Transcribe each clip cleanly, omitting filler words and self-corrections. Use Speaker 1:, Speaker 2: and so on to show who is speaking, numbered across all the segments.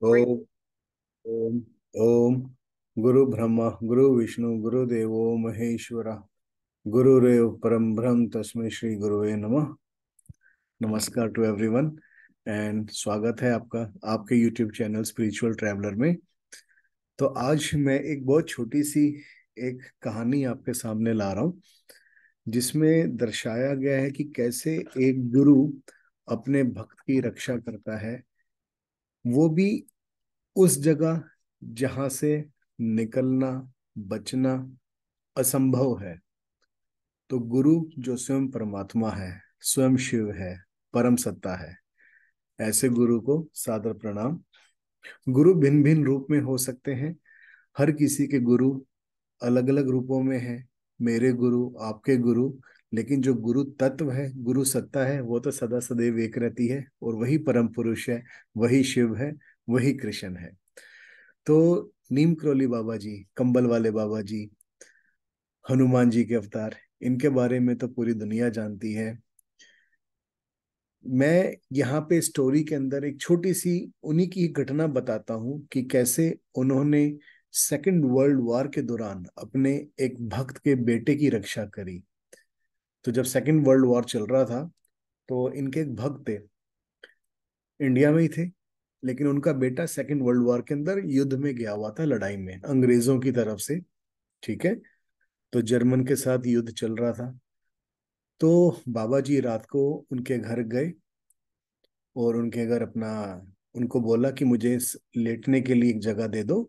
Speaker 1: ओम ओम ओम। गुरु ब्रह्मा गुरु विष्णु गुरुदेवो महेश्वरा, गुरुरेव परम ब्रह्म तस्मै श्री गुरुवे नमः। नमस्कार टू एवरीवन एंड स्वागत है आपका आपके यूट्यूब चैनल स्पिरिचुअल ट्रैवलर में। तो आज मैं एक बहुत छोटी सी एक कहानी आपके सामने ला रहा हूँ, जिसमें दर्शाया गया है कि कैसे एक गुरु अपने भक्त की रक्षा करता है, वो भी उस जगह जहां से निकलना बचना असंभव है। तो गुरु जो स्वयं परमात्मा है, स्वयं शिव है, परम सत्ता है, ऐसे गुरु को सादर प्रणाम। गुरु भिन्न भिन्न रूप में हो सकते हैं। हर किसी के गुरु अलग अलग रूपों में है। मेरे गुरु, आपके गुरु, लेकिन जो गुरु तत्व है, गुरु सत्ता है, वो तो सदा सदैव एक रहती है, और वही परम पुरुष है, वही शिव है, वही कृष्ण है। तो नीम करोली बाबा जी, कंबल वाले बाबा जी, हनुमान जी के अवतार, इनके बारे में तो पूरी दुनिया जानती है। मैं यहाँ पे स्टोरी के अंदर एक छोटी सी उन्हीं की घटना बताता हूँ कि कैसे उन्होंने सेकंड वर्ल्ड वॉर के दौरान अपने एक भक्त के बेटे की रक्षा करी। तो जब सेकंड वर्ल्ड वॉर चल रहा था, तो इनके एक भक्त थे, इंडिया में ही थे, लेकिन उनका बेटा सेकंड वर्ल्ड वॉर के अंदर युद्ध में गया हुआ था, लड़ाई में अंग्रेजों की तरफ से। ठीक है। तो जर्मन के साथ युद्ध चल रहा था। तो बाबा जी रात को उनके घर गए, और उनके घर अपना उनको बोला कि मुझे लेटने के लिए एक जगह दे दो।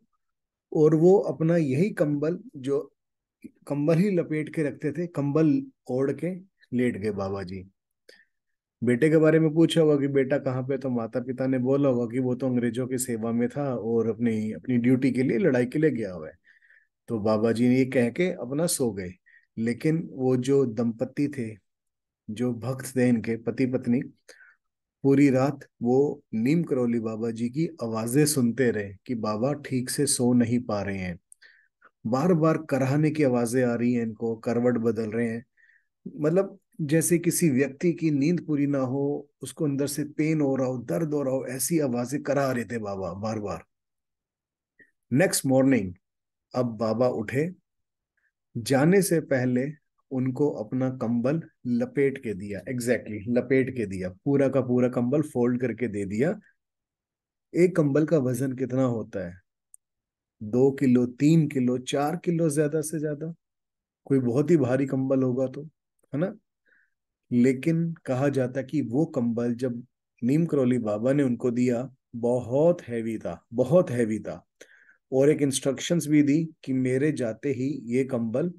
Speaker 1: और वो अपना यही कंबल, जो कंबल ही लपेट के रखते थे, कंबल ओढ़ के लेट गए बाबा जी। बेटे के बारे में पूछा होगा कि बेटा कहाँ पे, तो माता पिता ने बोला होगा कि वो तो अंग्रेजों की सेवा में था और अपनी अपनी ड्यूटी के लिए, लड़ाई के लिए गया हुआ है। तो बाबा जी ने ये कह के अपना सो गए। लेकिन वो जो दंपति थे, जो भक्त थे इनके पति पत्नी, पूरी रात वो नीम करोली बाबा जी की आवाजें सुनते रहे कि बाबा ठीक से सो नहीं पा रहे हैं। बार बार कराहने की आवाजें आ रही हैं, इनको करवट बदल रहे हैं। मतलब जैसे किसी व्यक्ति की नींद पूरी ना हो, उसको अंदर से पेन हो रहा हो, दर्द हो रहा हो, ऐसी आवाजें करा रहे थे बाबा बार बार। नेक्स्ट मॉर्निंग अब बाबा उठे, जाने से पहले उनको अपना कंबल लपेट के दिया, लपेट के दिया, पूरा का पूरा कंबल फोल्ड करके दे दिया। एक कंबल का वजन कितना होता है? 2 किलो, 3 किलो, 4 किलो ज्यादा से ज्यादा। कोई बहुत ही भारी कंबल होगा तो, है ना। लेकिन कहा जाता कि वो कंबल जब नीम करोली बाबा ने उनको दिया, बहुत हैवी था, बहुत हैवी था। और एक इंस्ट्रक्शंस भी दी कि मेरे जाते ही ये कंबल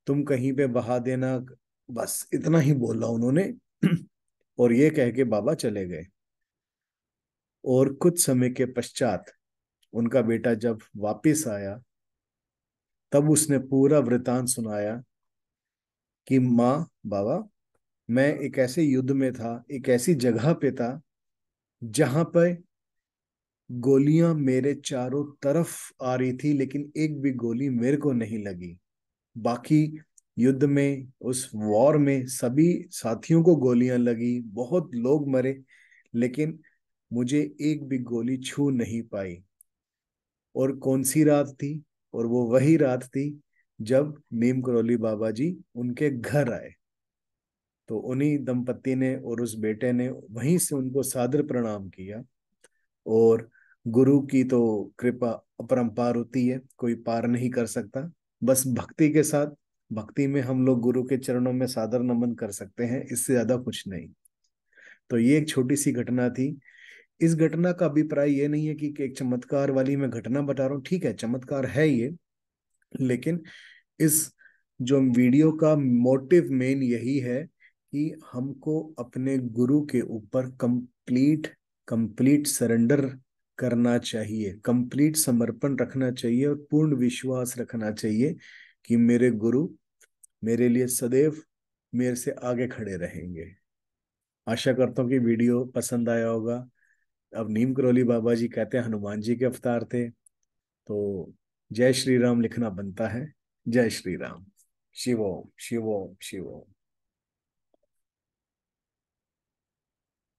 Speaker 1: तुम कहीं पे बहा देना। बस इतना ही बोला उन्होंने। और ये कह के बाबा चले गए। और कुछ समय के पश्चात उनका बेटा जब वापिस आया, तब उसने पूरा वृतांत सुनाया कि माँ, बाबा, मैं एक ऐसे युद्ध में था, एक ऐसी जगह पे था जहां पर गोलियां मेरे चारों तरफ आ रही थी, लेकिन एक भी गोली मेरे को नहीं लगी। बाकी युद्ध में, उस वॉर में सभी साथियों को गोलियां लगी, बहुत लोग मरे, लेकिन मुझे एक भी गोली छू नहीं पाई। और कौन सी रात थी? और वो वही रात थी जब नीम करोली बाबा जी उनके घर आए। तो उन्हीं दंपति ने और उस बेटे ने वहीं से उनको सादर प्रणाम किया। और गुरु की तो कृपा अपरंपार होती है, कोई पार नहीं कर सकता। बस भक्ति के साथ, भक्ति में हम लोग गुरु के चरणों में सादर नमन कर सकते हैं, इससे ज्यादा कुछ नहीं। तो ये एक छोटी सी घटना थी। इस घटना का अभिप्राय ये नहीं है कि एक चमत्कार वाली मैं घटना बता रहा हूँ, ठीक है चमत्कार है ये, लेकिन इस जो वीडियो का मोटिव मेन यही है कि हमको अपने गुरु के ऊपर कंप्लीट कंप्लीट सरेंडर करना चाहिए, कंप्लीट समर्पण रखना चाहिए, और पूर्ण विश्वास रखना चाहिए कि मेरे गुरु मेरे लिए सदैव मेरे से आगे खड़े रहेंगे। आशा करता हूँ कि वीडियो पसंद आया होगा। अब नीम करोली बाबा जी कहते हैं हनुमान जी के अवतार थे, तो जय श्री राम लिखना बनता है। जय श्री राम। शिव ओम शिव ओम शिव ओम।